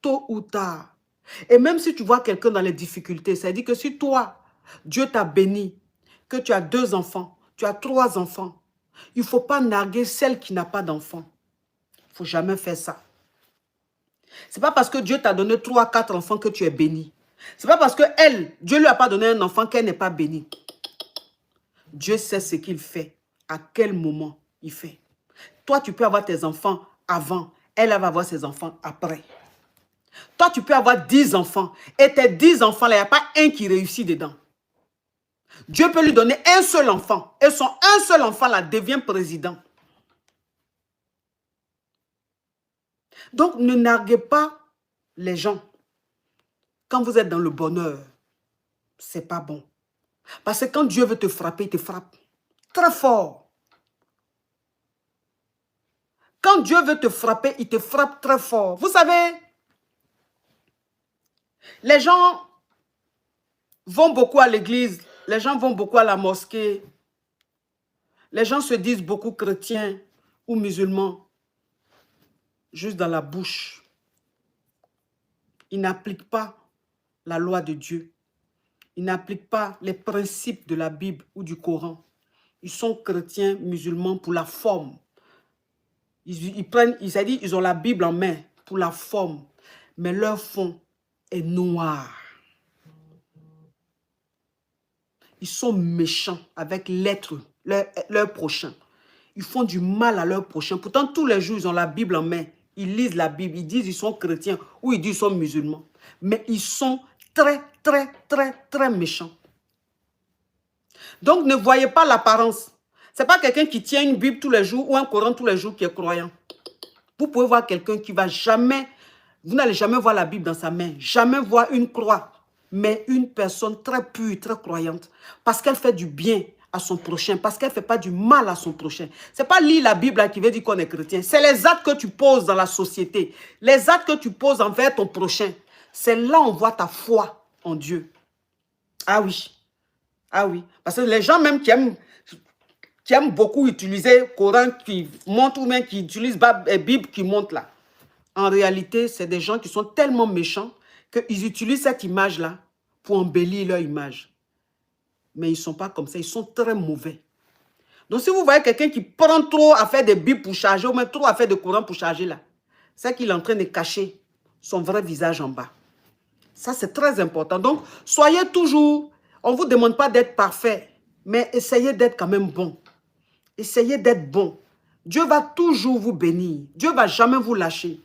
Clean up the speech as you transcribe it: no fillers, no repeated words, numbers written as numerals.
tôt ou tard. Et même si tu vois quelqu'un dans les difficultés, ça dit que si toi, Dieu t'a béni, que tu as 2 enfants, tu as 3 enfants, il ne faut pas narguer celle qui n'a pas d'enfants. Il ne faut jamais faire ça. Ce n'est pas parce que Dieu t'a donné 3, 4 enfants que tu es béni. Ce n'est pas parce que elle, Dieu ne lui a pas donné un enfant qu'elle n'est pas bénie. Dieu sait ce qu'il fait, à quel moment il fait. Toi, tu peux avoir tes enfants avant, elle va avoir ses enfants après. Toi, tu peux avoir 10 enfants et tes 10 enfants, là, il n'y a pas un qui réussit dedans. Dieu peut lui donner un seul enfant et son un seul enfant là devient président. Donc, ne narguez pas les gens. Quand vous êtes dans le bonheur, c'est pas bon. Parce que quand Dieu veut te frapper, il te frappe très fort. Quand Dieu veut te frapper, il te frappe très fort. Vous savez, les gens vont beaucoup à l'église, les gens vont beaucoup à la mosquée, les gens se disent beaucoup chrétiens ou musulmans, juste dans la bouche. Ils n'appliquent pas la loi de Dieu. Ils n'appliquent pas les principes de la Bible ou du Coran. Ils sont chrétiens, musulmans pour la forme. Ils ont la Bible en main pour la forme, mais leur fond est noir. Ils sont méchants avec l'être, leur prochain. Ils font du mal à leur prochain. Pourtant, tous les jours, ils ont la Bible en main. Ils lisent la Bible. Ils disent qu'ils sont chrétiens ou ils disent qu'ils sont musulmans. Mais ils sont très, très, très, très méchants. Donc, ne voyez pas l'apparence. Ce n'est pas quelqu'un qui tient une Bible tous les jours ou un Coran tous les jours qui est croyant. Vous pouvez voir quelqu'un qui va jamais, vous n'allez jamais voir la Bible dans sa main, jamais voir une croix, mais une personne très pure, très croyante, parce qu'elle fait du bien à son prochain, parce qu'elle ne fait pas du mal à son prochain. Ce n'est pas lire la Bible là, qui veut dire qu'on est chrétien, c'est les actes que tu poses dans la société, les actes que tu poses envers ton prochain. C'est là on voit ta foi en Dieu. Ah oui, parce que les gens même qui aiment beaucoup utiliser Coran qui montre ou même qui utilisent Bible qui montre là. En réalité, c'est des gens qui sont tellement méchants qu'ils utilisent cette image-là pour embellir leur image. Mais ils ne sont pas comme ça, ils sont très mauvais. Donc si vous voyez quelqu'un qui prend trop à faire des Bibles pour charger ou même trop à faire de Coran pour charger là, c'est qu'il est en train de cacher son vrai visage en bas. Ça, c'est très important. Donc, soyez toujours, on ne vous demande pas d'être parfait, mais essayez d'être quand même bon. Essayez d'être bon. Dieu va toujours vous bénir. Dieu ne va jamais vous lâcher.